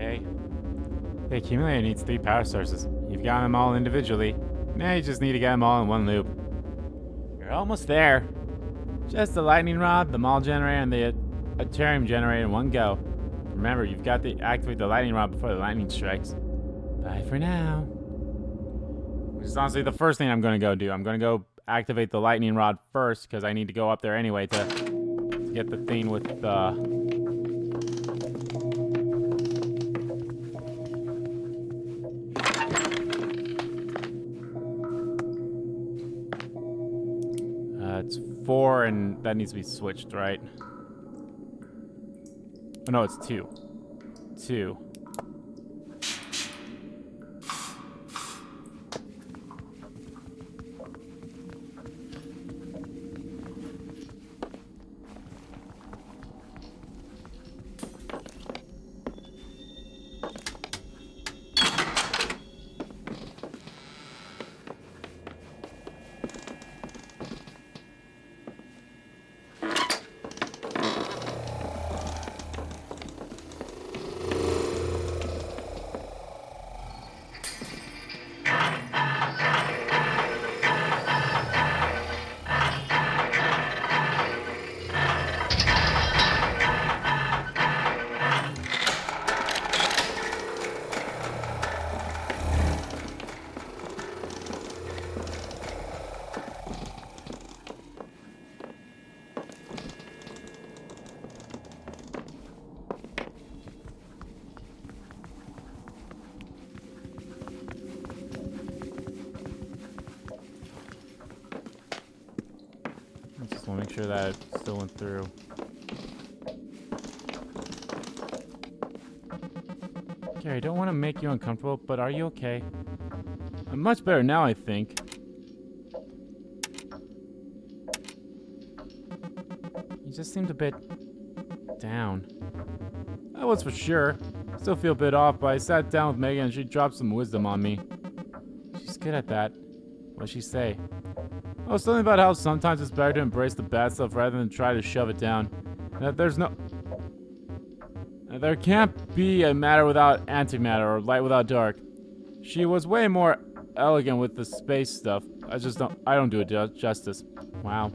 Okay. The accumulator needs 3 power sources. You've got them all individually. Now you just need to get them all in one loop. You're almost there. Just the lightning rod, the maul generator, and the Ethereum generator in one go. Remember, you've got to activate the lightning rod before the lightning strikes. Bye for now. Which is honestly the first thing I'm going to go do. I'm going to go activate the lightning rod first, because I need to go up there anyway to get the thing with it's 4 and that needs to be switched, right? Oh no, it's 2. 2. Just want to make sure that it still went through. Gary, I don't want to make you uncomfortable, but are you okay? I'm much better now, I think. You just seemed a bit down. I was for sure. Still feel a bit off, but I sat down with Megan and she dropped some wisdom on me. She's good at that. What'd she say? Oh, something about how sometimes it's better to embrace the bad stuff rather than try to shove it down. And that there can't be a matter without antimatter or light without dark. She was way more elegant with the space stuff. I don't do it justice. Wow.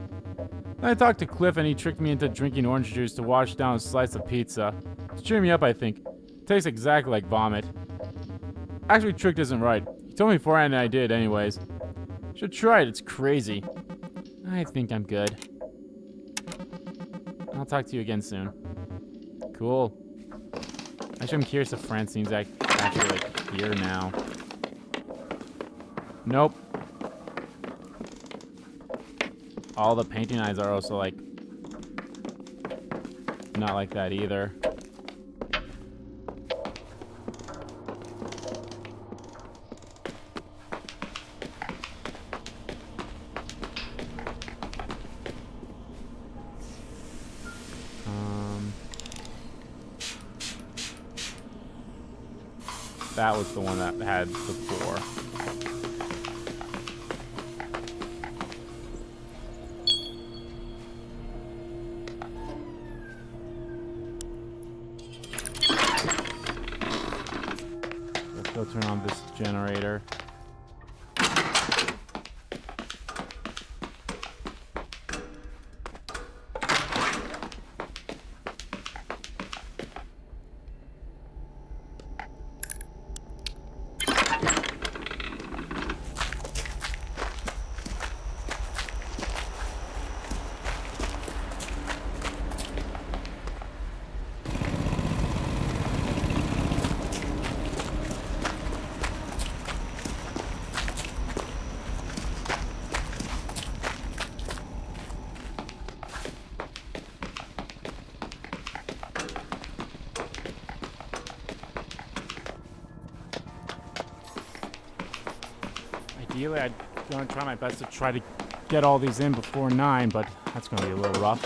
Then I talked to Cliff and he tricked me into drinking orange juice to wash down a slice of pizza. To cheer me up, I think. Tastes exactly like vomit. Actually, tricked isn't right. He told me beforehand and I did anyways. Should try it, it's crazy. I think I'm good. I'll talk to you again soon. Cool. Actually, I'm curious if Francine's actually, like, here now. Nope. All the painting eyes are also, like, not like that either. That was the one that had the 4. Let's go turn on this generator. Ideally, I'm going to try my best to try to get all these in before 9, but that's going to be a little rough.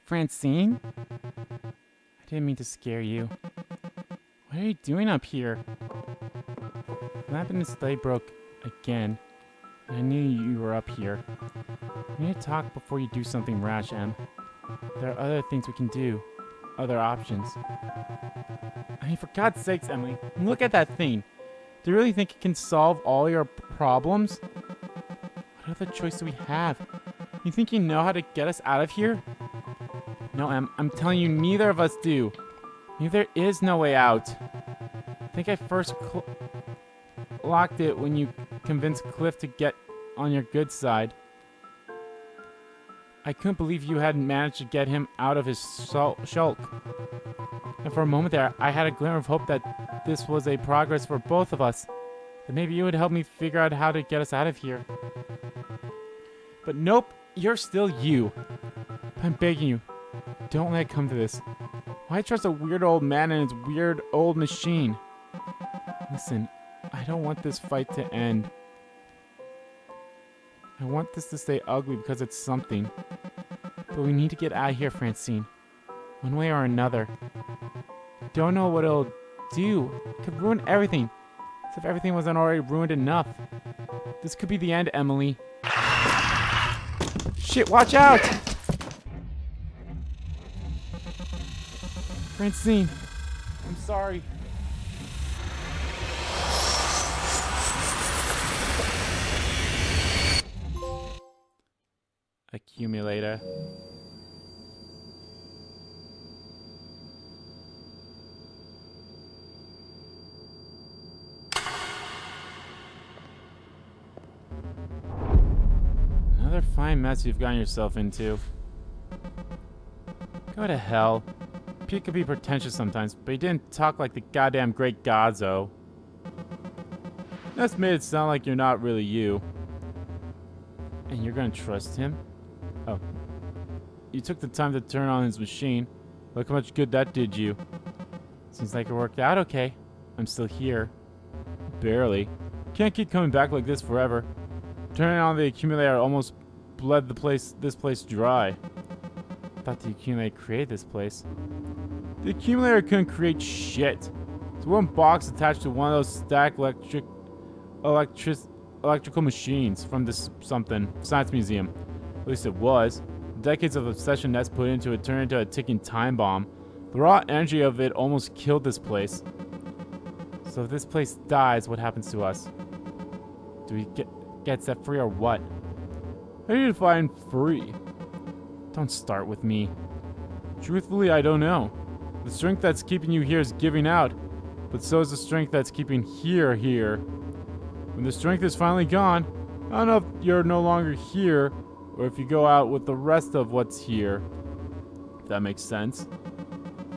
Francine? I didn't mean to scare you. What are you doing up here? The lamp in the sleigh broke again, and I knew you were up here. We need to talk before you do something rash, Em. There are other things we can do. Other options. I mean, for God's sakes, Emily, look at that thing. Do you really think it can solve all your problems? What other choice do we have? You think you know how to get us out of here? No, Em, I'm telling you, neither of us do. There is no way out. I think I first locked it when you convinced Cliff to get on your good side. I couldn't believe you hadn't managed to get him out of his shulk. And for a moment there, I had a glimmer of hope that this was a progress for both of us. That maybe you would help me figure out how to get us out of here. But nope, you're still you. I'm begging you, don't let it come to this. Why trust a weird old man and his weird old machine? Listen, I don't want this fight to end. I want this to stay ugly because it's something. But we need to get out of here, Francine. One way or another. Don't know what it'll do. It could ruin everything. As if everything wasn't already ruined enough. This could be the end, Emily. Shit, watch out! Francine, I'm sorry. Accumulator. Another fine mess you've gotten yourself into. Go to hell. Pete could be pretentious sometimes, but he didn't talk like the goddamn great Gazzo. That's made it sound like you're not really you. And you're gonna trust him? Oh. You took the time to turn on his machine. Look how much good that did you. Seems like it worked out okay. I'm still here. Barely. Can't keep coming back like this forever. Turning on the accumulator almost bled this place dry. I thought the accumulator created this place. The accumulator couldn't create shit. It's one box attached to one of those stacked electrical machines from this something science museum. At least it was. The decades of obsession that's put into it turned into a ticking time bomb. The raw energy of it almost killed this place. So if this place dies, what happens to us? Do we get set free or what? How do you define free? Don't start with me. Truthfully, I don't know. The strength that's keeping you here is giving out, but so is the strength that's keeping here. When the strength is finally gone, I don't know if you're no longer here, or if you go out with the rest of what's here. If that makes sense.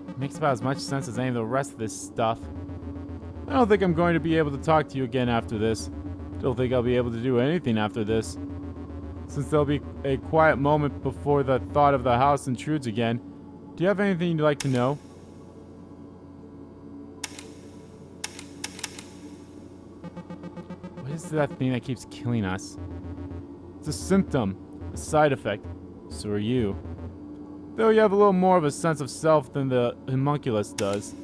It makes about as much sense as any of the rest of this stuff. I don't think I'm going to be able to talk to you again after this. Don't think I'll be able to do anything after this. Since there'll be a quiet moment before the thought of the house intrudes again, do you have anything you'd like to know? What is that thing that keeps killing us? It's a symptom, a side effect. So are you. Though you have a little more of a sense of self than the homunculus does.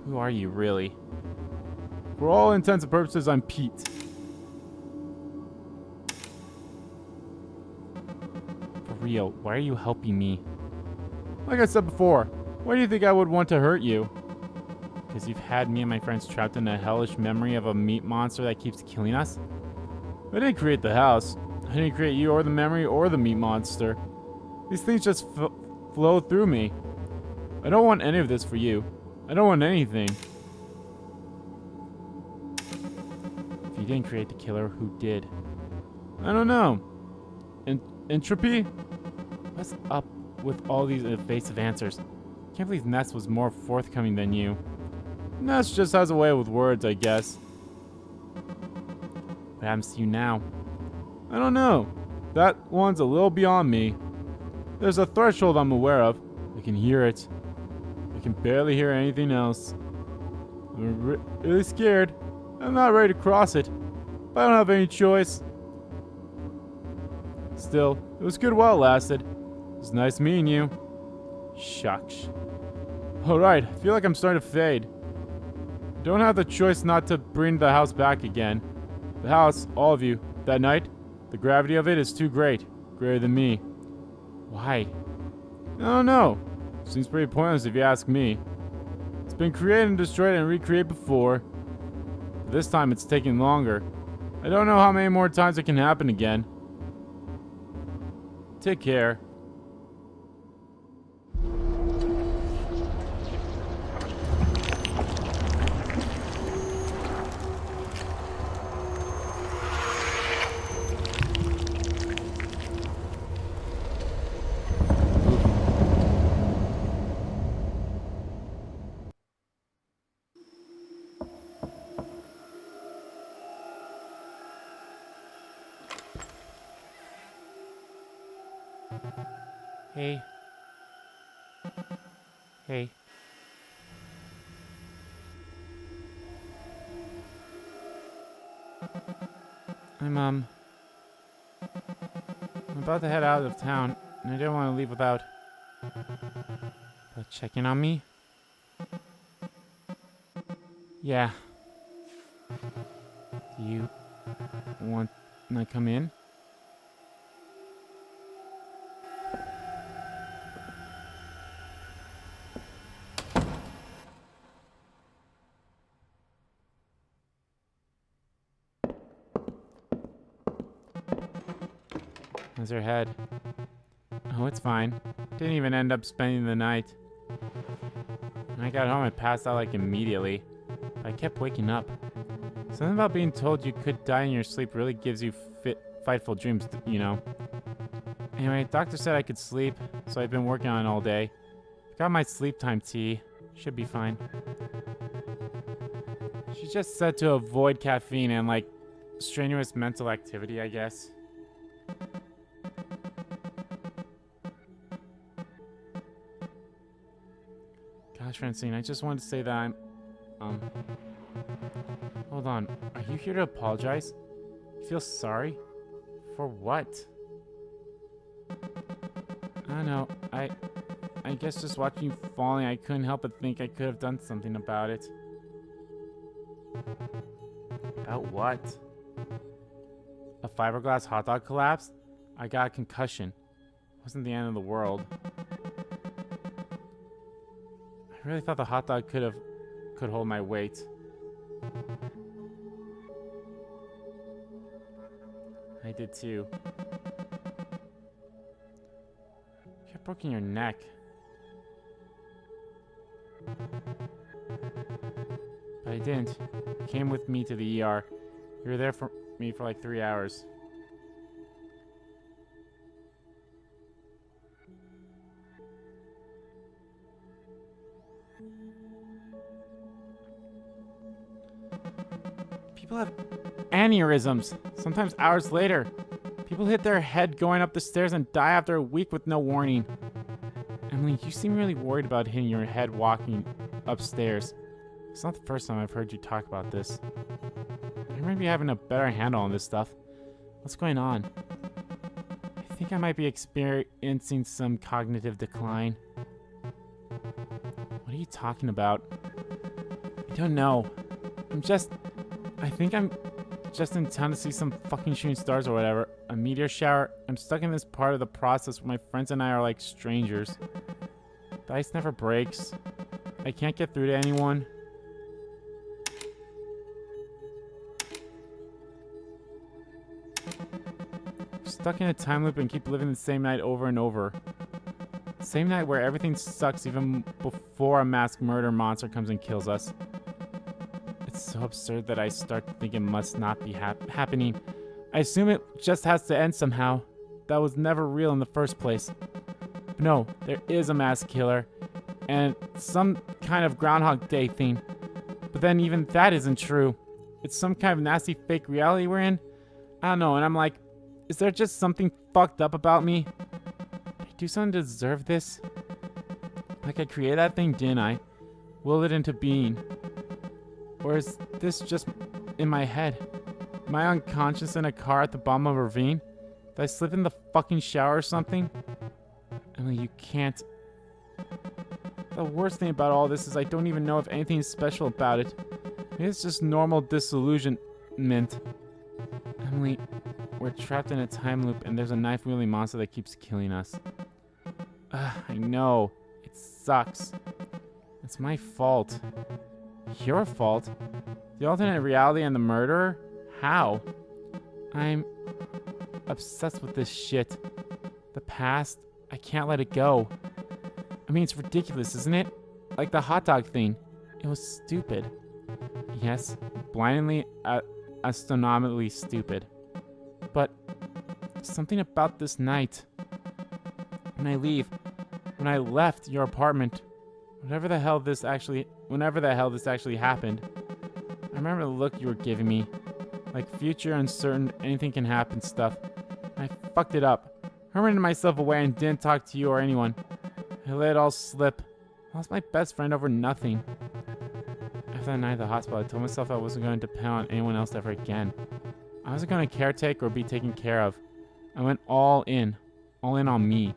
Who are you, really? For all intents and purposes, I'm Pete. For real, why are you helping me? Like I said before, why do you think I would want to hurt you? Because you've had me and my friends trapped in a hellish memory of a meat monster that keeps killing us? I didn't create the house. I didn't create you or the memory or the meat monster. These things just flow through me. I don't want any of this for you. I don't want anything. If you didn't create the killer, who did? I don't know. Entropy? What's up with all these evasive answers? Can't believe Ness was more forthcoming than you. Ness just has a way with words, I guess. What happens to you now? I don't know. That one's a little beyond me. There's a threshold I'm aware of. I can hear it. I can barely hear anything else. I'm really scared. I'm not ready to cross it. But I don't have any choice. Still, it was good while it lasted. It was nice meeting you. Shucks. Alright, I feel like I'm starting to fade. I don't have the choice not to bring the house back again. The house, all of you, that night, the gravity of it is too great. Greater than me. Why? I don't know. Seems pretty pointless if you ask me. It's been created and destroyed and recreated before. But this time it's taking longer. I don't know how many more times it can happen again. Take care. Hey. Hey. I'm about to head out of town, and I didn't want to leave without checking on me. Yeah. Do you want to come in? How's your head? Oh, it's fine. Didn't even end up spending the night. When I got home, I passed out like immediately. But I kept waking up. Something about being told you could die in your sleep really gives you fightful dreams, you know. Anyway, doctor said I could sleep, so I've been working on it all day. Got my sleep time tea. Should be fine. She just said to avoid caffeine and, like, strenuous mental activity, I guess. Gosh, Francine, I just wanted to say that I'm, hold on. Are you here to apologize? You feel sorry? For what? I don't know. I guess just watching you falling, I couldn't help but think I could have done something about it. About what? A fiberglass hot dog collapsed? I got a concussion. It wasn't the end of the world. I really thought the hot dog could hold my weight. I did too. You kept broken your neck. But I didn't. You came with me to the ER. You were there for me for like 3 hours. People have aneurysms, sometimes hours later. People hit their head going up the stairs and die after a week with no warning. Emily, you seem really worried about hitting your head walking upstairs. It's not the first time I've heard you talk about this. You may be having a better handle on this stuff. What's going on? I think I might be experiencing some cognitive decline. What are you talking about? I don't know. I think I'm just in town to see some fucking shooting stars or whatever. A meteor shower. I'm stuck in this part of the process where my friends and I are like strangers. The ice never breaks. I can't get through to anyone. I'm stuck in a time loop and keep living the same night over and over. Same night where everything sucks even before a masked murder monster comes and kills us. It's so absurd that I start to think it must not be happening. I assume it just has to end somehow. That was never real in the first place. But no, there is a mass killer. And some kind of Groundhog Day thing. But then even that isn't true. It's some kind of nasty fake reality we're in. I don't know, and I'm like, is there just something fucked up about me? Did I do something to deserve this? Like I created that thing, didn't I? Willed it into being. Or is this just in my head? Am I unconscious in a car at the bottom of a ravine? Did I slip in the fucking shower or something? Emily, you can't. The worst thing about all this is I don't even know if anything is special about it. Maybe it's just normal disillusionment. Emily, we're trapped in a time loop and there's a knife-wielding monster that keeps killing us. I know. It sucks. It's my fault. Your fault? The alternate reality and the murderer? How? I'm obsessed with this shit. The past, I can't let it go. I mean, it's ridiculous, isn't it? Like the hot dog thing. It was stupid. Yes, blindingly, astronomically stupid. But something about this night. When I left your apartment, whenever the hell this actually happened, I remember the look you were giving me. Like future uncertain, anything can happen stuff. And I fucked it up. Hermited myself away and didn't talk to you or anyone. I let it all slip. I lost my best friend over nothing. After that night at the hospital, I told myself I wasn't going to depend on anyone else ever again. I wasn't going to caretake or be taken care of. I went all in on me.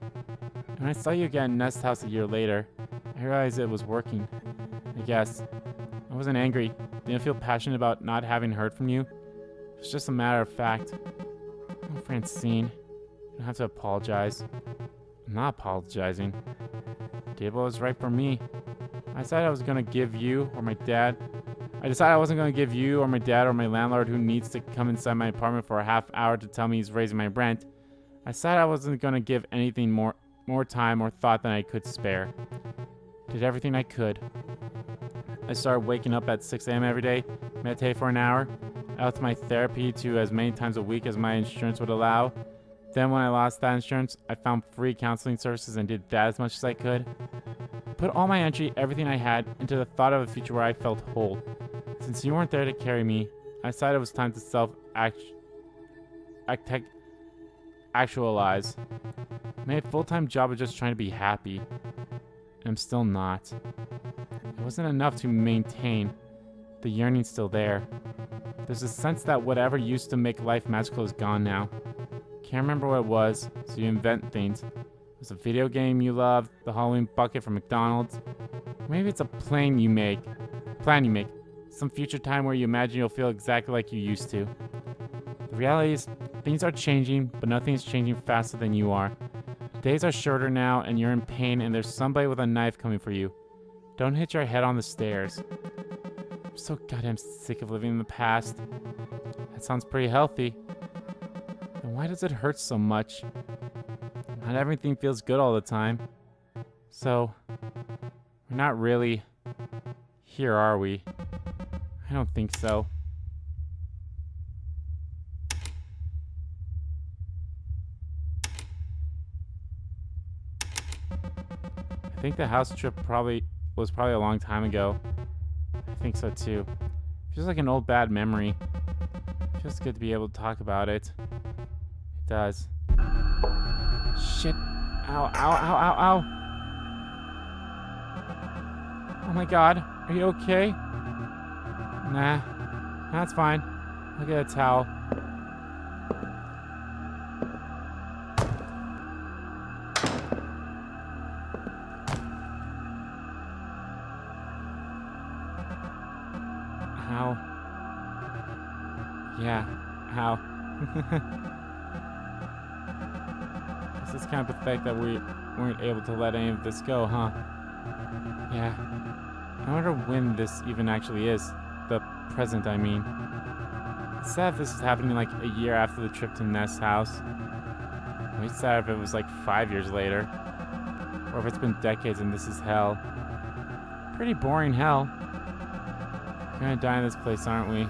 And when I saw you again at Nest House a year later, I realized it was working. I guess. I wasn't angry. Didn't feel passionate about not having heard from you. It was just a matter of fact. Oh, Francine. You don't have to apologize. I'm not apologizing. Did what was right for me. I decided I wasn't going to give you or my dad or my landlord who needs to come inside my apartment for a half hour to tell me he's raising my rent. I decided I wasn't going to give anything more time or thought than I could spare. Did everything I could. I started waking up at 6 a.m. every day, meditate for an hour, out to my therapy to as many times a week as my insurance would allow. Then when I lost that insurance, I found free counseling services and did that as much as I could. I put all my energy, everything I had, into the thought of a future where I felt whole. Since you weren't there to carry me, I decided it was time to actualize. My full-time job was just trying to be happy. And I'm still not. It wasn't enough to maintain. The yearning's still there. There's a sense that whatever used to make life magical is gone now. Can't remember what it was, so you invent things. It was a video game you loved, the Halloween bucket from McDonald's. Maybe it's a plan you make. Some future time where you imagine you'll feel exactly like you used to. The reality is, things are changing, but nothing's changing faster than you are. Days are shorter now, and you're in pain, and there's somebody with a knife coming for you. Don't hit your head on the stairs. I'm so goddamn sick of living in the past. That sounds pretty healthy. Then why does it hurt so much? Not everything feels good all the time. So, we're not really here, are we? I don't think so. I think the house trip was probably a long time ago. I think so too. Feels like an old bad memory. Feels good to be able to talk about it. It does. Shit. Ow, ow, ow, ow, ow. Oh my god. Are you okay? Nah. That's fine. I'll get a towel. Ow. Yeah. Ow. This is kind of pathetic that we weren't able to let any of this go, huh? Yeah. I wonder when this even actually is. The present, I mean. It's sad if this is happening like a year after the trip to Nest's house. It's sad if it was like 5 years later. Or if it's been decades and this is hell. Pretty boring hell. We're gonna die in this place, aren't we?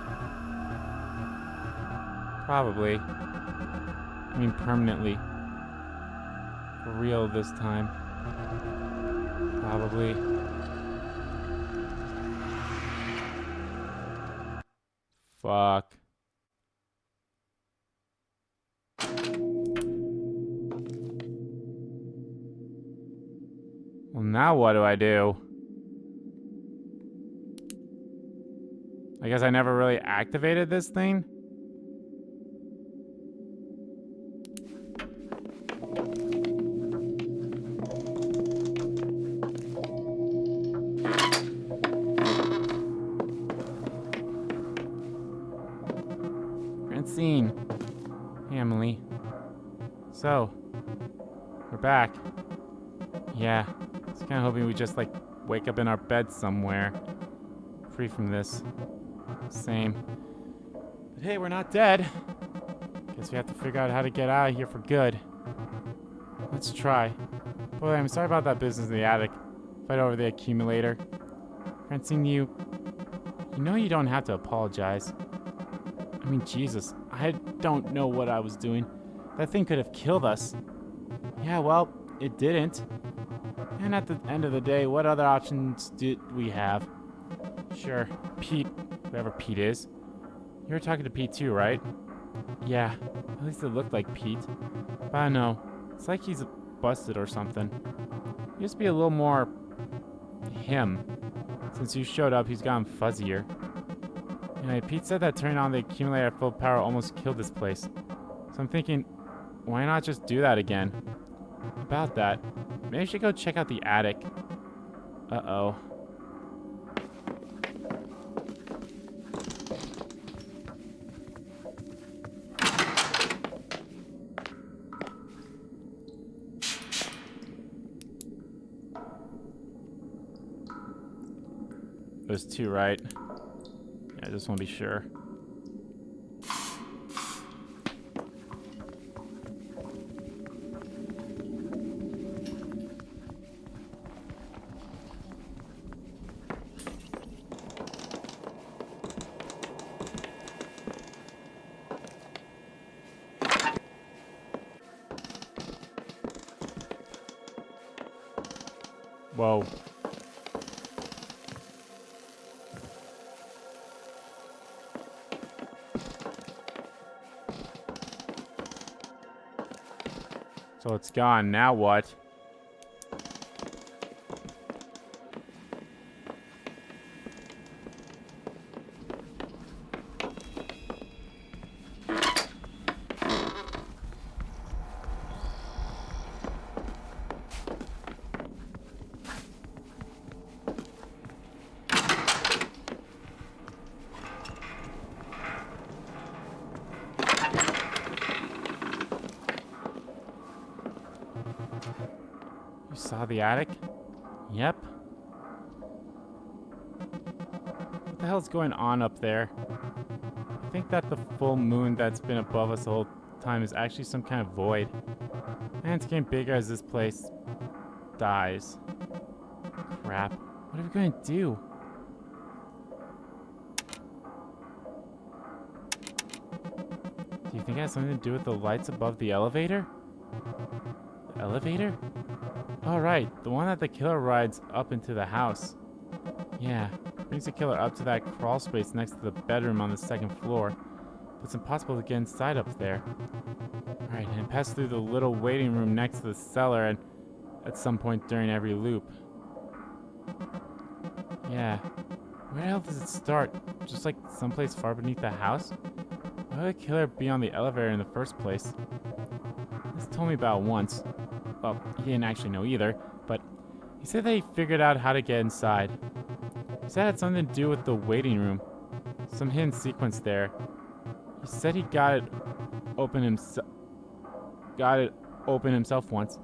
Probably. I mean, permanently. For real this time. Probably. Fuck. Well, now what do I do? I guess I never really activated this thing? Francine. Hey, Emily. So, we're back. Yeah, I was kind of hoping we'd just, wake up in our bed somewhere. Free from this. Same. But hey, we're not dead. Guess we have to figure out how to get out of here for good. Let's try. Boy, I'm sorry about that business in the attic. Fight over the accumulator. Francine, you know you don't have to apologize. I mean, Jesus, I don't know what I was doing. That thing could have killed us. Yeah, well, it didn't. And at the end of the day, what other options did we have? Sure, Pete, whoever Pete is. You were talking to Pete too, right? Yeah, at least it looked like Pete. But I don't know, it's like he's busted or something. He used to be a little more him. Since you showed up, he's gotten fuzzier. Anyway, Pete said that turning on the accumulator at full power almost killed this place. So I'm thinking, why not just do that again? About that, maybe I should go check out the attic. Uh-oh. There's two, right? Yeah, I just want to be sure. Whoa. So it's gone. Now what? You saw the attic? Yep. What the hell's going on up there? I think that the full moon that's been above us the whole time is actually some kind of void. And it's getting bigger as this place dies. Crap. What are we going to do? Do you think it has something to do with the lights above the elevator? The elevator? Oh, right. The one that the killer rides up into the house. Yeah. Brings the killer up to that crawl space next to the bedroom on the second floor. But it's impossible to get inside up there. Alright, and it passed through the little waiting room next to the cellar and at some point during every loop. Yeah. Where the hell does it start? Just like someplace far beneath the house? Why would the killer be on the elevator in the first place? This told me about it once. Well, he didn't actually know either, but he said that he figured out how to get inside. He said it had something to do with the waiting room. Some hidden sequence there. He said he got it open himself once.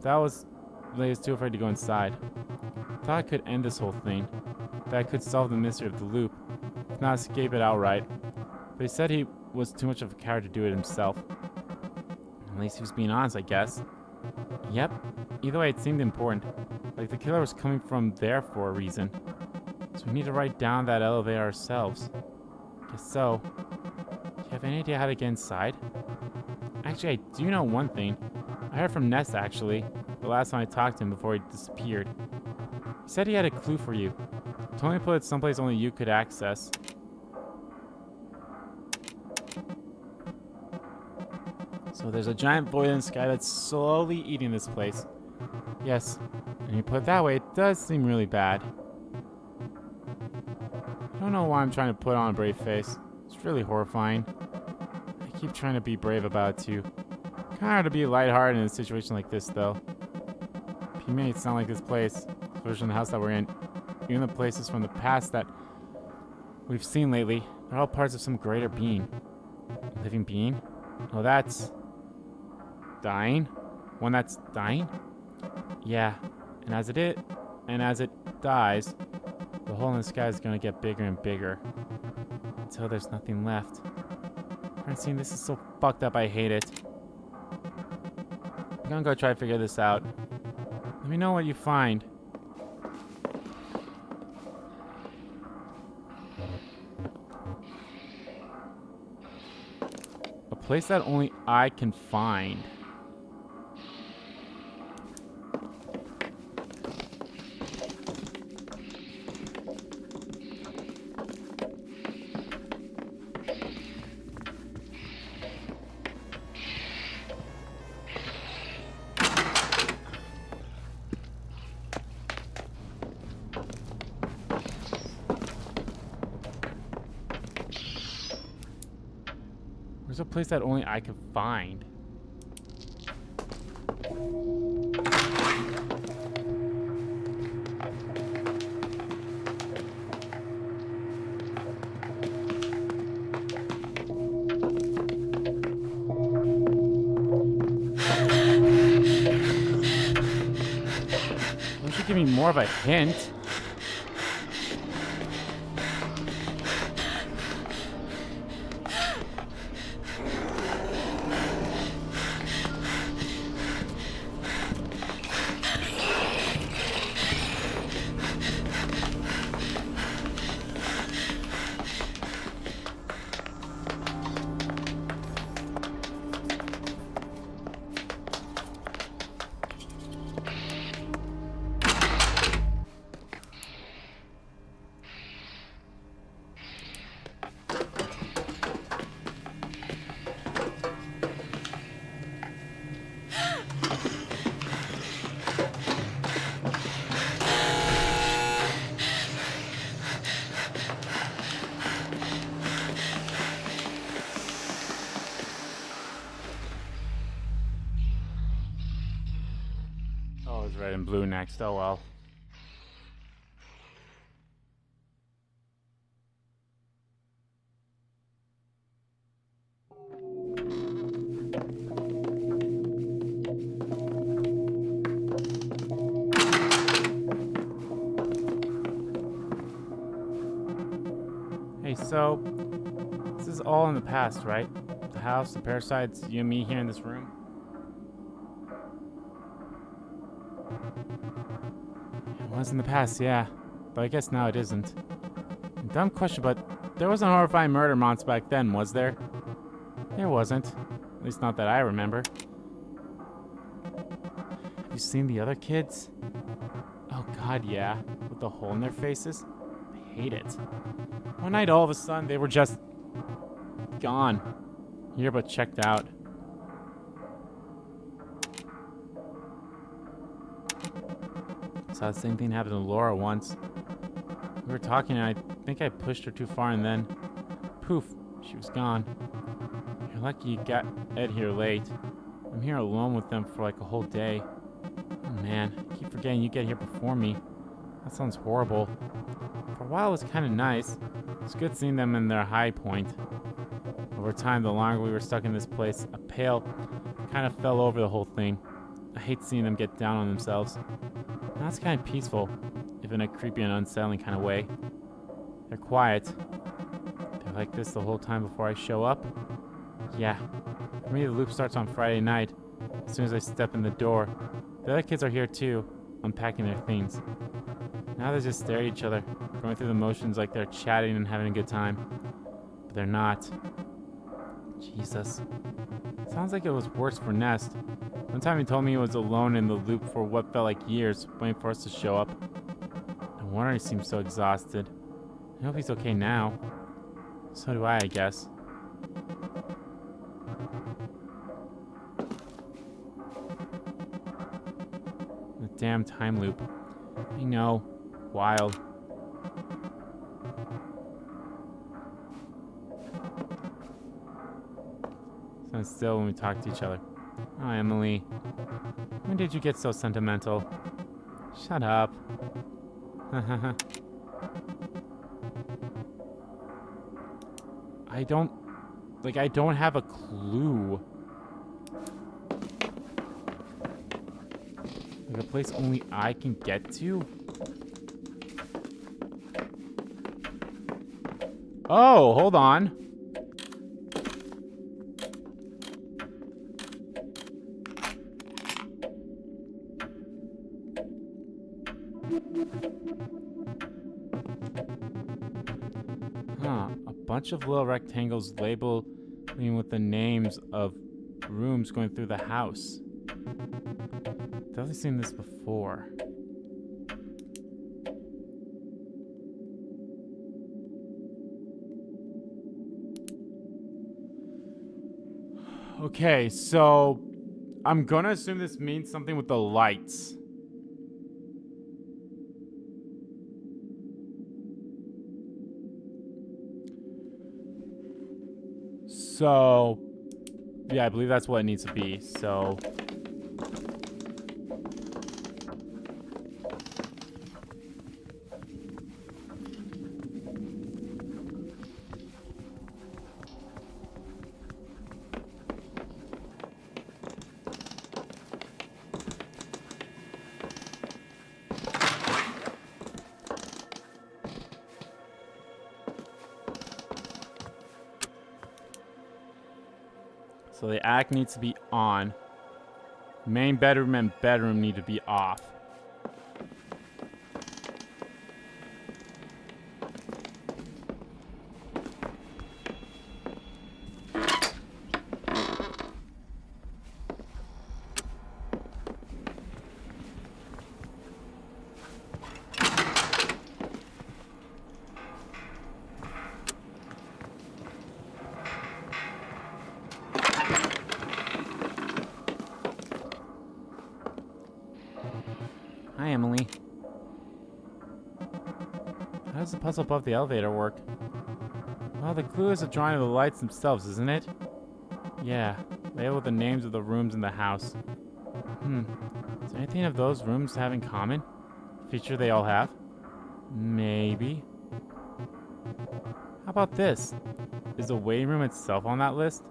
That was when he was too afraid to go inside. Thought I could end this whole thing. That I could solve the mystery of the loop, if not escape it outright. But he said he was too much of a coward to do it himself. At least he was being honest, I guess. Yep. Either way, it seemed important. Like the killer was coming from there for a reason. So we need to write down that elevator ourselves. Guess so. Do you have any idea how to get inside? Actually, I do know one thing. I heard from Ness, actually, the last time I talked to him before he disappeared. He said he had a clue for you. He told me to put it someplace only you could access. So there's a giant void in the sky that's slowly eating this place. Yes, and you put it that way, it does seem really bad. I don't know why I'm trying to put on a brave face. It's really horrifying. I keep trying to be brave about it too. Kinda hard to be lighthearted in a situation like this though. He made it sound like this place, especially in the house that we're in, even the places from the past that we've seen lately, they're all parts of some greater being. Living being? Oh, that's dying? One that's dying? Yeah. And as it dies, the hole in the sky is gonna get bigger and bigger until there's nothing left. Francine, this is so fucked up, I hate it. I'm gonna go try to figure this out. Let me know what you find. A place that only I can find. Where's a place that only I can find? Why should give me more of a hint? Oh, it's red and blue next. Oh well. Hey, so this is all in the past, right? The house, the parasites, you and me here in this room. It was in the past, yeah. But I guess now it isn't. Dumb question, but there wasn't a horrifying murder monster back then, was there? There wasn't. At least not that I remember. Have you seen the other kids? Oh god, yeah. With the hole in their faces? I hate it. One night, all of a sudden, they were just gone. Here, but checked out. Saw the same thing happen to Laura once. We were talking and I think I pushed her too far and then poof, she was gone. You're lucky you got Ed here late. I'm here alone with them for like a whole day. Oh man, I keep forgetting you get here before me. That sounds horrible. For a while it was kind of nice. It's good seeing them in their high point. Over time, the longer we were stuck in this place, a pail kind of fell over the whole thing. I hate seeing them get down on themselves. Now it's kind of peaceful, if in a creepy and unsettling kind of way. They're quiet. They're like this the whole time before I show up. Yeah. For me, the loop starts on Friday night. As soon as I step in the door. The other kids are here too, unpacking their things. Now they just stare at each other, going through the motions like they're chatting and having a good time. But they're not. Jesus. Sounds like it was worse for Nest. One time he told me he was alone in the loop for what felt like years, waiting for us to show up. No wonder he seems so exhausted. I hope he's okay now. So do I guess. The damn time loop. I know. Wild. Stand still when we talk to each other. Oh, Emily. When did you get so sentimental? Shut up. I don't Like, I don't have a clue. Like, a place only I can get to? Oh, hold on. Huh. A bunch of little rectangles labeled with the names of rooms going through the house. Definitely seen this before. Okay, so I'm gonna assume this means something with the lights. So, yeah, I believe that's what it needs to be. So, so the attic needs to be on. Main bedroom and bedroom need to be off. Hi, Emily. How does the puzzle above the elevator work? Well, the clue is a drawing of the lights themselves, isn't it? Yeah, label the names of the rooms in the house. Is there anything of those rooms have in common? Feature they all have? Maybe. How about this? Is the waiting room itself on that list?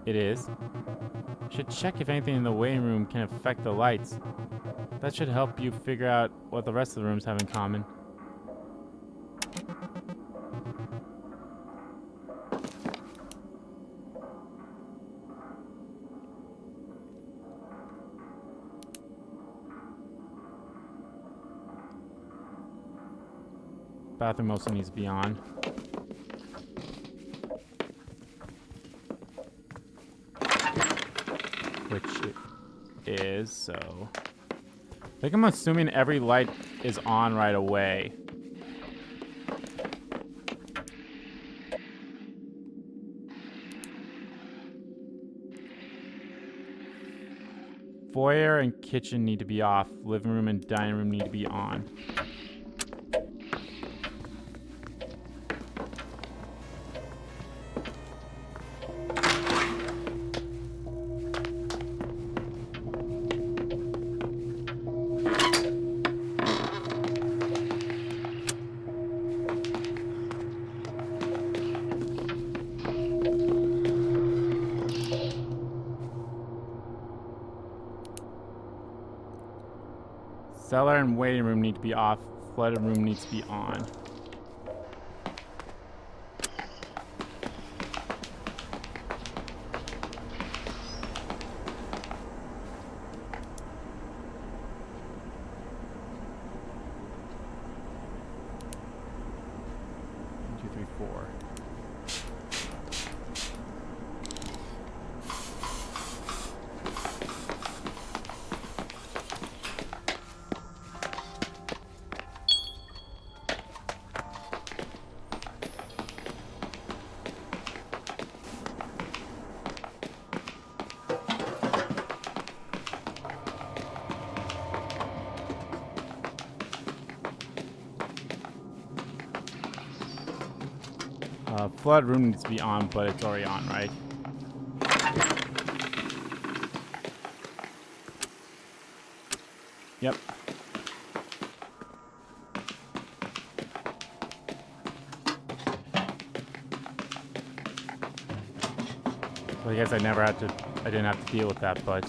It is. I should check if anything in the waiting room can affect the lights. That should help you figure out what the rest of the rooms have in common. Bathroom also needs to be on. Which it is, so... I think I'm assuming every light is on right away. Foyer and kitchen need to be off. Living room and dining room need to be on. Cellar and waiting room need to be off. Flooded room needs to be on. One, two, three, four. Flood room needs to be on, but it's already on, right? Yep. Well, I guess I didn't have to deal with that, but...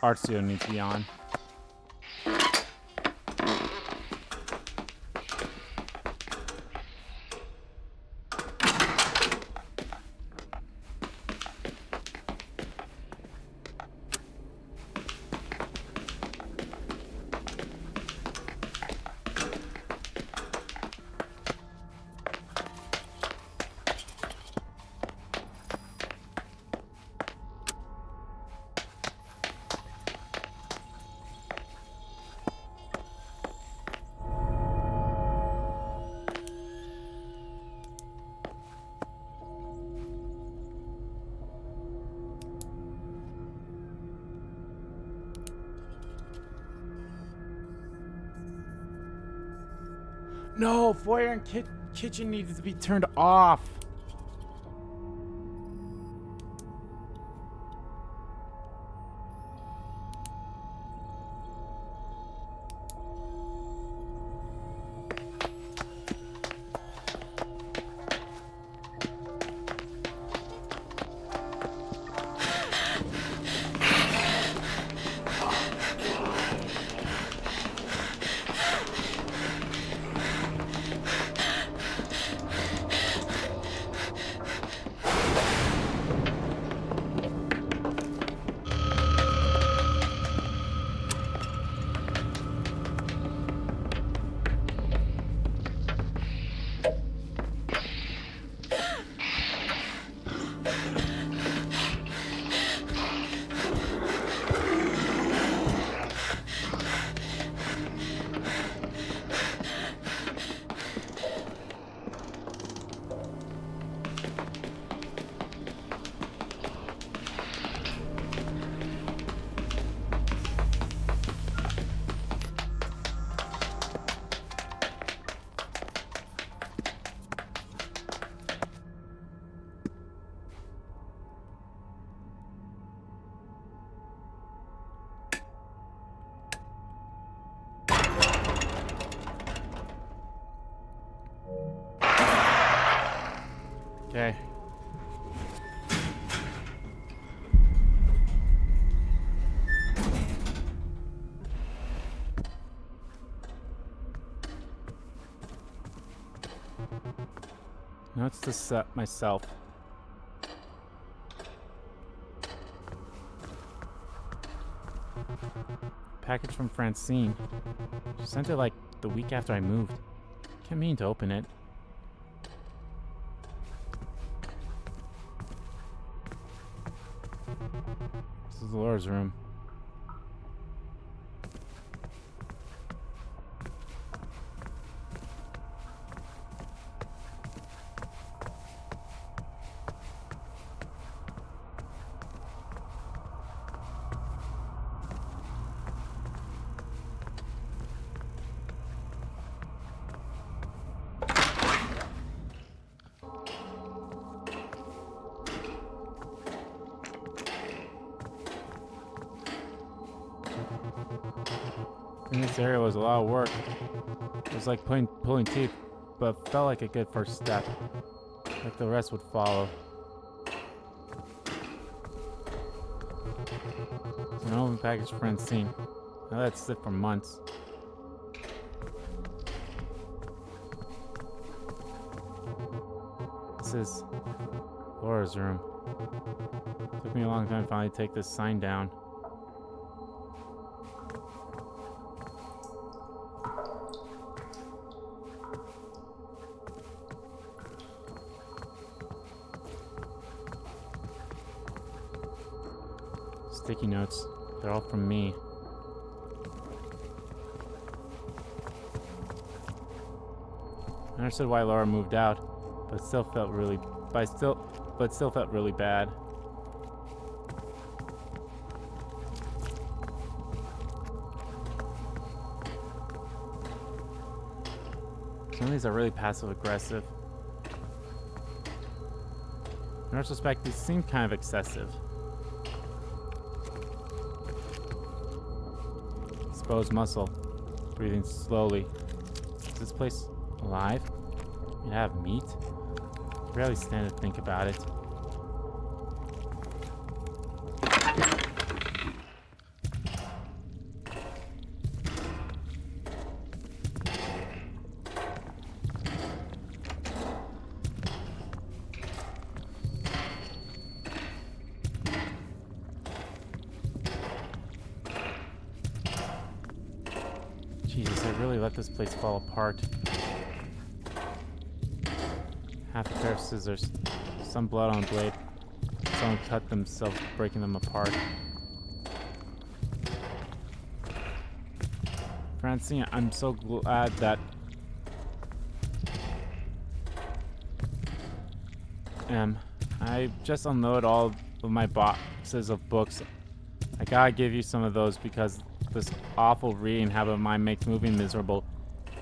Art studio needs to be on. No, foyer and kitchen needs to be turned off. Okay. Now it's to set myself. Package from Francine. She sent it like the week after I moved. Can't mean to open it. This is Laura's room. In this area was a lot of work. It was like pulling teeth, but felt like a good first step. Like the rest would follow. It's an open package for Francine. Now that's sit for months. This is Laura's room. Took me a long time to finally take this sign down. Sticky notes. They're all from me. I understood why Laura moved out, but still felt really bad. Some of these are really passive aggressive. In retrospect, these seem kind of excessive. Exposed muscle. Breathing slowly. Is this place alive? Can it have meat? I barely stand to think about it. Jesus, I really let this place fall apart. Half a pair of scissors. Some blood on the blade. Someone cut themselves, breaking them apart. Francine, I'm so glad that... I just unloaded all of my boxes of books. I gotta give you some of those because this awful reading habit of mine makes moving miserable.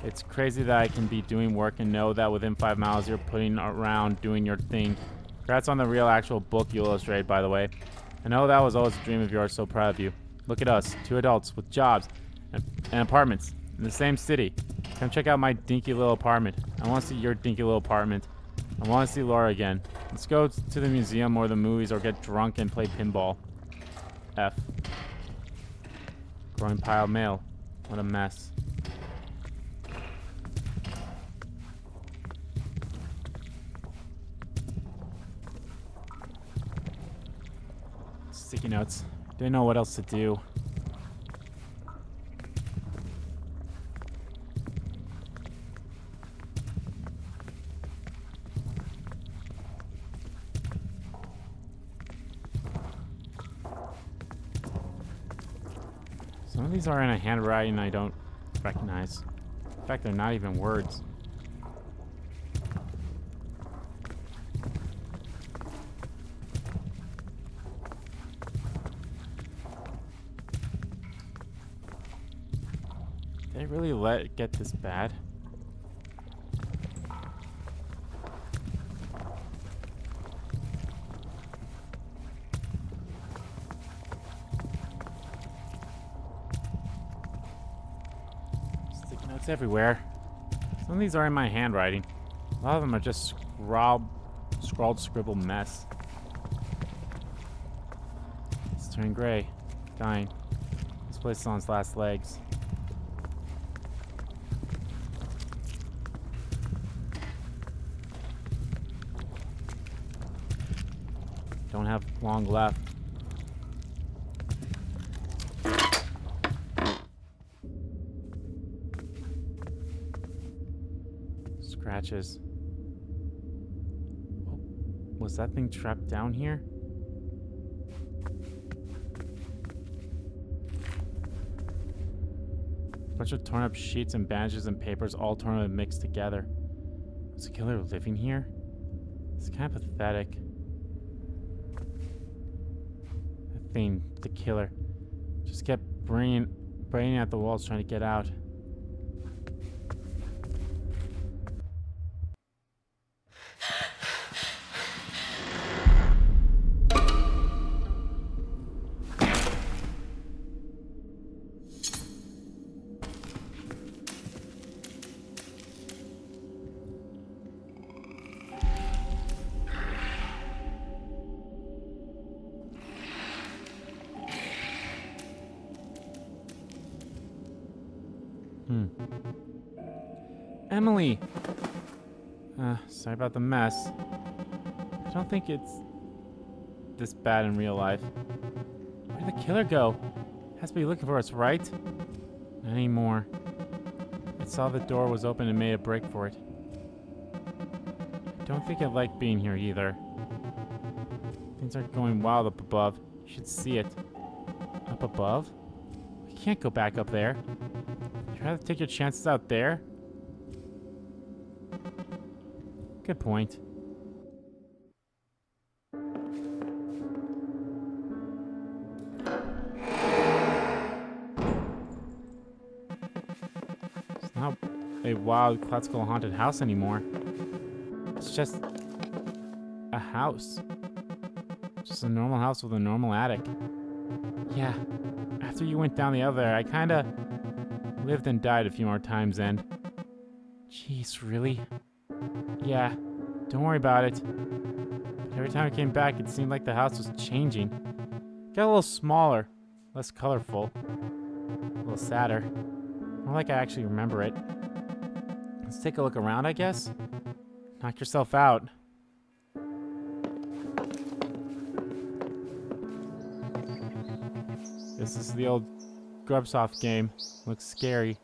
It's crazy that I can be doing work and know that within 5 miles you're putting around doing your thing. Congrats on the real actual book you illustrated, by the way. I know that was always a dream of yours, so proud of you. Look at us, 2 adults with jobs and apartments in the same city. Come check out my dinky little apartment. I want to see your dinky little apartment. I want to see Laura again. Let's go to the museum or the movies or get drunk and play pinball. F. Growing pile of mail. What a mess. Sticky notes. Didn't know what else to do. Some of these are in a handwriting I don't recognize. In fact, they're not even words. Did they really let it get this bad? Sticky notes everywhere. Some of these are in my handwriting. A lot of them are just scrawled scribbled mess. It's turning gray. Dying. This place is on its last legs. Don't have long left. Scratches. Oh, was that thing trapped down here? Bunch of torn up sheets and bandages and papers all torn and mixed together. Was the killer living here? It's kind of pathetic. That thing, the killer, just kept braying at the walls trying to get out. Emily! Sorry about the mess. I don't think it's this bad in real life. Where'd the killer go? Has to be looking for us, right? Not anymore. I saw the door was open and made a break for it. I don't think it liked being here either. Things are going wild up above. You should see it. Up above? We can't go back up there. You'd rather take your chances out there? Good point. It's not a wild, classical haunted house anymore. It's just a house. Just a normal house with a normal attic. Yeah, after you went down the elevator, I kinda lived and died a few more times and... Jeez, really? Yeah, don't worry about it. But every time I came back, it seemed like the house was changing. It got a little smaller, less colorful, a little sadder. More like I actually remember it. Let's take a look around, I guess? Knock yourself out. This is the old Grubsoft game. Looks scary.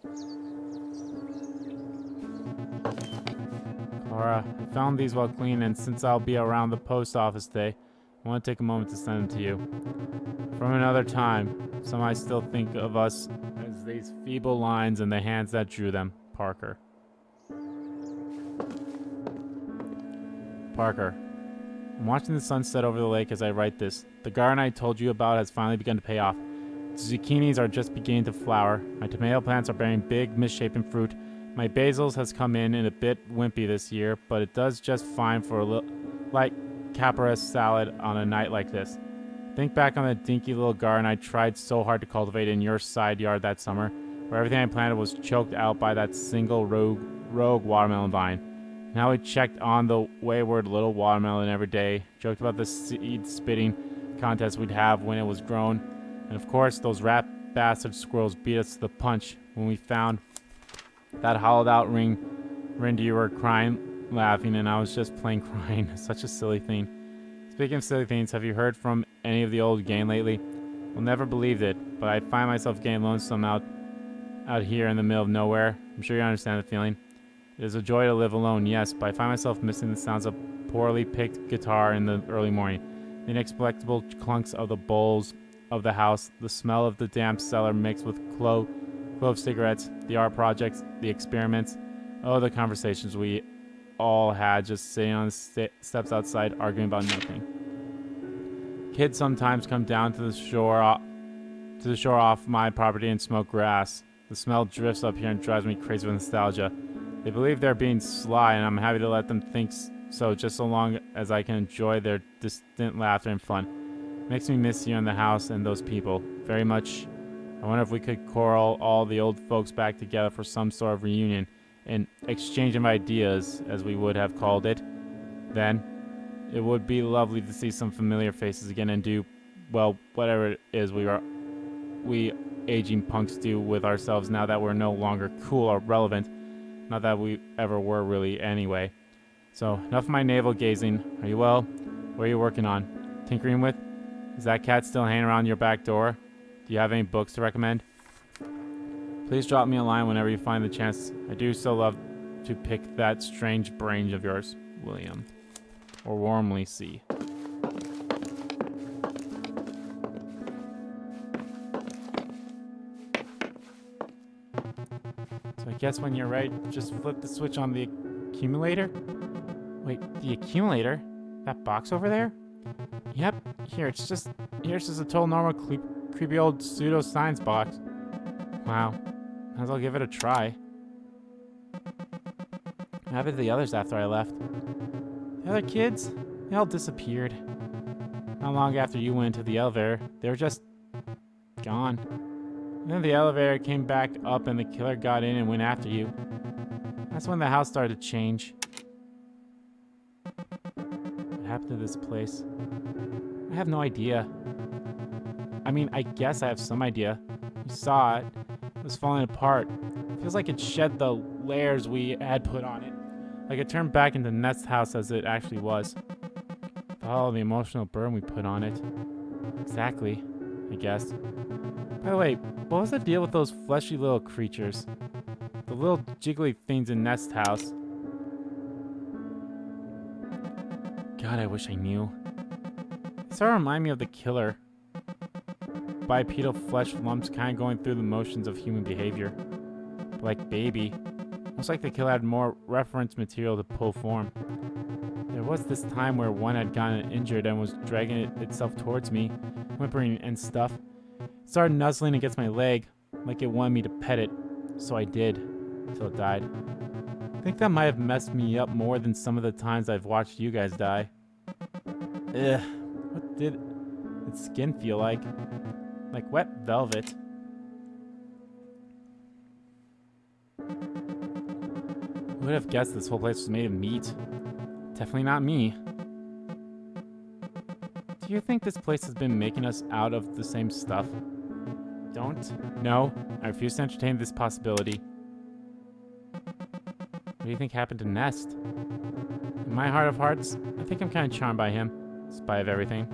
Clara, I found these while cleaning, and since I'll be around the post office today, I want to take a moment to send them to you. From another time, some might still think of us as these feeble lines and the hands that drew them. Parker. Parker, I'm watching the sun set over the lake as I write this. The garden I told you about has finally begun to pay off. The zucchinis are just beginning to flower. My tomato plants are bearing big, misshapen fruit. My basils has come in a bit wimpy this year, but it does just fine for a light caprese salad on a night like this. Think back on the dinky little garden I tried so hard to cultivate in your side yard that summer, where everything I planted was choked out by that single rogue watermelon vine. Now we checked on the wayward little watermelon every day, joked about the seed spitting contest we'd have when it was grown, and of course those rat bastard squirrels beat us to the punch when we found that hollowed out ring. Rindy, you were crying, laughing, and I was just plain crying. Such a silly thing. Speaking of silly things, have you heard from any of the old gang lately? Well, never believed it, but I find myself getting lonesome out here in the middle of nowhere. I'm sure you understand the feeling. It is a joy to live alone, yes, but I find myself missing the sounds of poorly picked guitar in the early morning, the inexplicable clunks of the bowls of the house, the smell of the damp cellar mixed with clove cigarettes, the art projects, the experiments, oh, the conversations we all had just sitting on the steps outside arguing about nothing. Kids sometimes come down to the shore off my property and smoke grass. The smell drifts up here and drives me crazy with nostalgia. They believe they're being sly, and I'm happy to let them think so just so long as I can enjoy their distant laughter and fun. It makes me miss you and the house and those people very much. I wonder if we could corral all the old folks back together for some sort of reunion, an exchange of ideas, as we would have called it. Then, it would be lovely to see some familiar faces again and do, well, whatever it is we aging punks do with ourselves now that we're no longer cool or relevant. Not that we ever were really anyway. So, enough of my navel gazing. Are you well? What are you working on? Tinkering with? Is that cat still hanging around your back door? Do you have any books to recommend? Please drop me a line whenever you find the chance. I do so love to pick that strange brain of yours, William. Or warmly see. So I guess when you're ready, just flip the switch on the accumulator? Wait, the accumulator? That box over there? Yep, here's just a total normal creepy old pseudo-science box. Wow, might as well give it a try. What happened to the others after I left? The other kids? They all disappeared. Not long after you went into the elevator, they were just gone. And then the elevator came back up and the killer got in and went after you. That's when the house started to change. What happened to this place? I have no idea. I mean, I guess I have some idea. You saw it. It was falling apart. It feels like it shed the layers we had put on it. Like it turned back into the nest house as it actually was. Oh, the emotional burn we put on it. Exactly, I guess. By the way, what was the deal with those fleshy little creatures? The little jiggly things in Nest House. God, I wish I knew. They sort of remind me of the killer. Bipedal flesh lumps kind of going through the motions of human behavior. But like baby. Looks like the killer had more reference material to pull form. There was this time where one had gotten injured and was dragging itself towards me, whimpering and stuff. It started nuzzling against my leg, like it wanted me to pet it, so I did, until it died. I think that might have messed me up more than some of the times I've watched you guys die. Ugh, what did its skin feel like? Like wet velvet. Who would have guessed this whole place was made of meat? Definitely not me. Do you think this place has been making us out of the same stuff? Don't. No, I refuse to entertain this possibility. What do you think happened to Nest? In my heart of hearts, I think I'm kind of charmed by him, in spite of everything.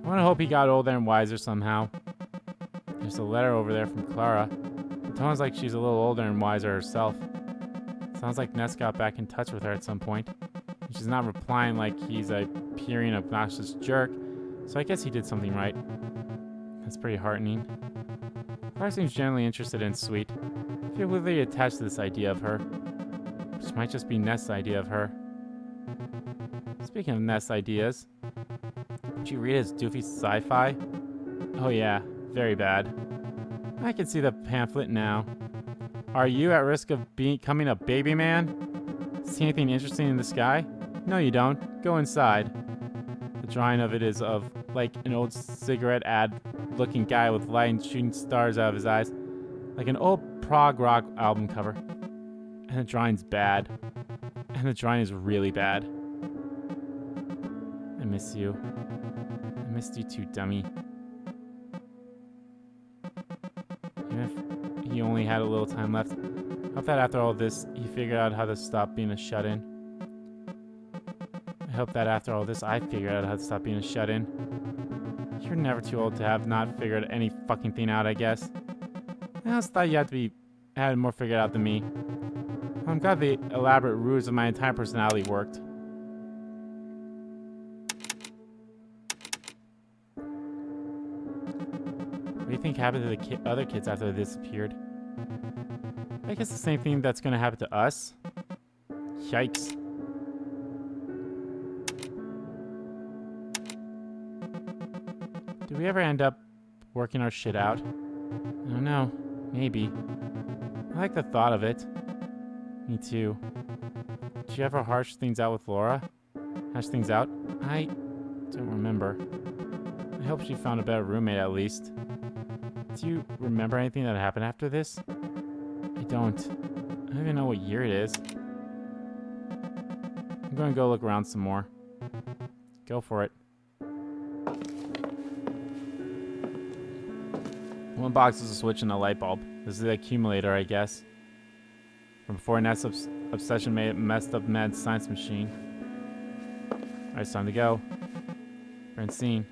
I want to hope he got older and wiser somehow. There's a letter over there from Clara. It sounds like she's a little older and wiser herself. Sounds like Nest got back in touch with her at some point. She's not replying like he's a peering, obnoxious jerk, so I guess he did something right. That's pretty heartening. Clara seems generally interested and sweet. I feel really attached to this idea of her. This might just be Nest's idea of her. Speaking of Nest's ideas, did you read his doofy sci-fi? Oh yeah, very bad. I can see the pamphlet now. Are you at risk of becoming a baby man? See anything interesting in the sky? No, you don't. Go inside. The drawing of it is of, like, an old cigarette ad-looking guy with light shooting stars out of his eyes. Like an old prog rock album cover. And the drawing's bad. And the drawing is really bad. I miss you. I missed you too, dummy. Even if he only had a little time left, I hope that after all this, he figured out how to stop being a shut-in. I hope that after all this, I figured out how to stop being a shut-in. You're never too old to have not figured any fucking thing out, I guess. I always thought you had more figured out than me. I'm glad the elaborate ruse of my entire personality worked. What do you think happened to the other kids after they disappeared? I guess the same thing that's gonna happen to us. Yikes. Did we ever end up working our shit out? I don't know. Maybe. I like the thought of it. Me too. Did you ever hash things out with Laura? Hash things out? I don't remember. I hope she found a better roommate at least. Do you remember anything that happened after this? I don't. I don't even know what year it is. I'm going to go look around some more. Go for it. One box is a switch and a light bulb. This is the accumulator, I guess. From before Nest's obsession made it messed up mad science machine. Alright, it's time to go. Francine.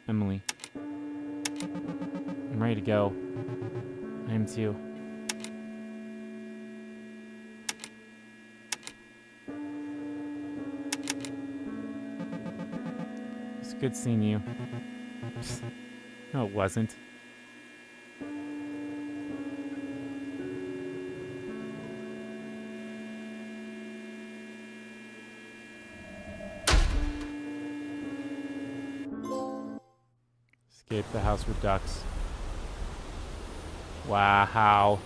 Emily. I'm ready to go. I am too. It's good seeing you. No, it wasn't. Escape the house with ducks. Wow.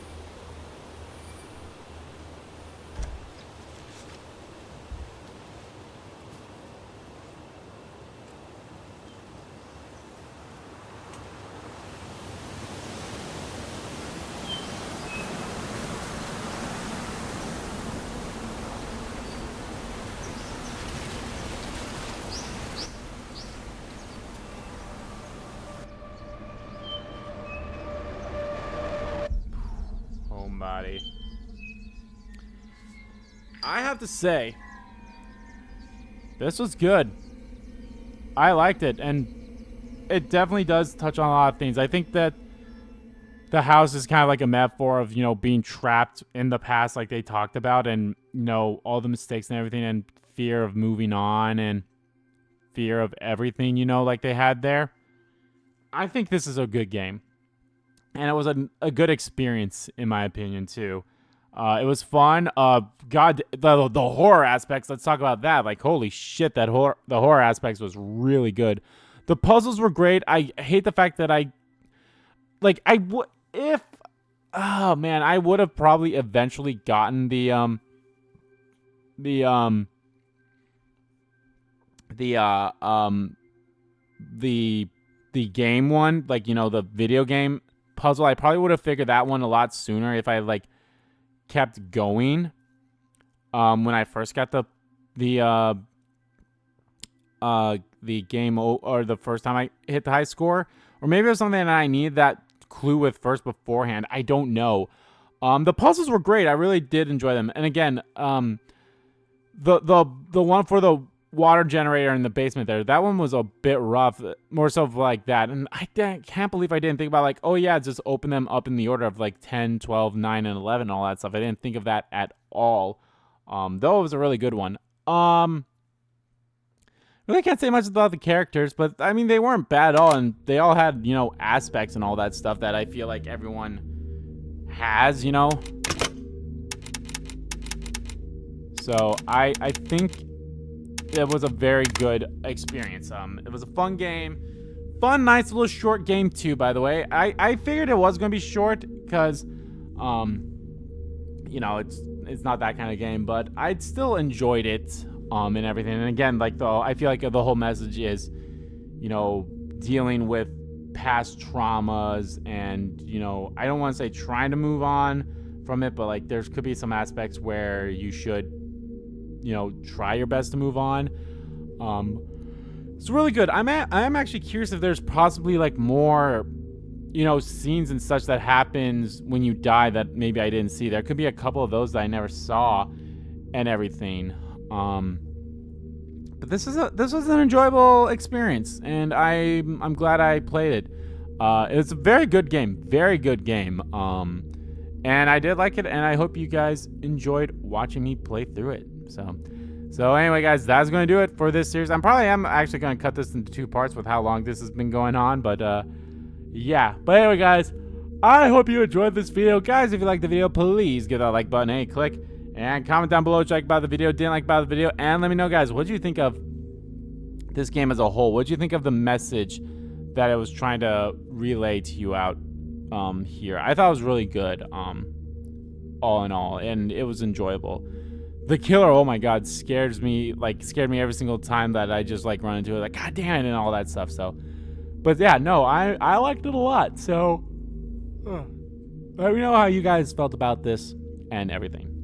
Homebody. I have to say, this was good. I liked it, and it definitely does touch on a lot of things. I think that the house is kind of like a metaphor of, being trapped in the past like they talked about, and, all the mistakes and everything, and fear of moving on, and fear of everything, like they had there. I think this is a good game. And it was a good experience, in my opinion, too. It was fun. God, the horror aspects, let's talk about that. Like, holy shit, the horror aspects was really good. The puzzles were great. I hate the fact that I would have probably eventually gotten the the game one, like, you know, the video game puzzle, I probably would have figured that one a lot sooner if I like kept going. When I first got the game or the first time I hit the high score, or maybe it was something that I needed that clue with first beforehand. I don't know. The puzzles were great. I really did enjoy them. And again, the one for the water generator in the basement there, that one was a bit rough, more so like that. And I can't believe I didn't think about like, oh yeah, just open them up in the order of like 10, 12, 9, and 11 and all that stuff. I didn't think of that at all. Though it was a really good one. Really can't say much about the characters, but I mean, they weren't bad at all, and they all had, you know, aspects and all that stuff that I feel like everyone has, you know. So I think it was a very good experience. It was a fun game. Fun, nice little short game too, by the way. I figured it was going to be short because, you know, it's not that kind of game, but I still enjoyed it, and everything. And again, like, I feel like the whole message is, you know, dealing with past traumas and, you know, I don't want to say trying to move on from it, but like there could be some aspects where you should, you know, try your best to move on. It's really good. I'm actually curious if there's possibly like more, you know, scenes and such that happens when you die that maybe I didn't see. There could be a couple of those that I never saw and everything. But this was an enjoyable experience, and I'm glad I played it. It was a very good game, and I did like it, and I hope you guys enjoyed watching me play through it. So anyway, guys, that's going to do it for this series. I'm actually going to cut this into 2 parts with how long this has been going on, but yeah. But anyway, guys, I hope you enjoyed this video. Guys, if you liked the video, please give that like button a click. And comment down below what you like about the video, didn't like about the video. And let me know, guys, what do you think of this game as a whole? What do you think of the message that it was trying to relay to you out here? I thought it was really good, all in all. And it was enjoyable. The killer, oh my god, scared me every single time that I just like run into it. Like, god damn it, and all that stuff. So, but yeah, no, I liked it a lot. So, let me know how you guys felt about this and everything.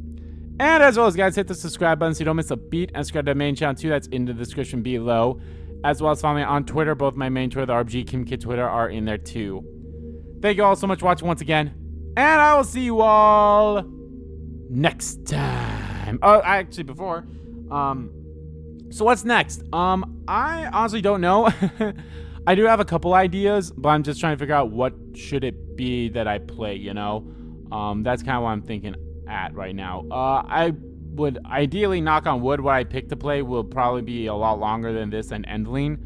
And as always, guys, hit the subscribe button so you don't miss a beat, and subscribe to the main channel too. That's in the description below. As well as follow me on Twitter. Both my main Twitter, the RBG Kim Kid Twitter, are in there too. Thank you all so much for watching once again, and I will see you all next time. Oh, actually, before, so what's next? I honestly don't know. I do have a couple ideas, but I'm just trying to figure out what should it be that I play. You know, that's kind of what I'm thinking at right now. I would ideally, knock on wood, what I pick to play will probably be a lot longer than this and Endling.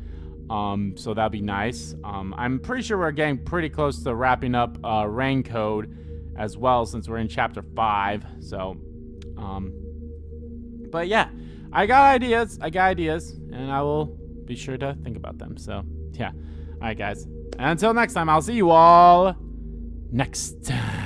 So that'd be nice. I'm pretty sure we're getting pretty close to wrapping up Rain Code as well, since we're in chapter 5. So, but yeah, I got ideas, and I will be sure to think about them. So yeah, all right, guys. And until next time, I'll see you all next time.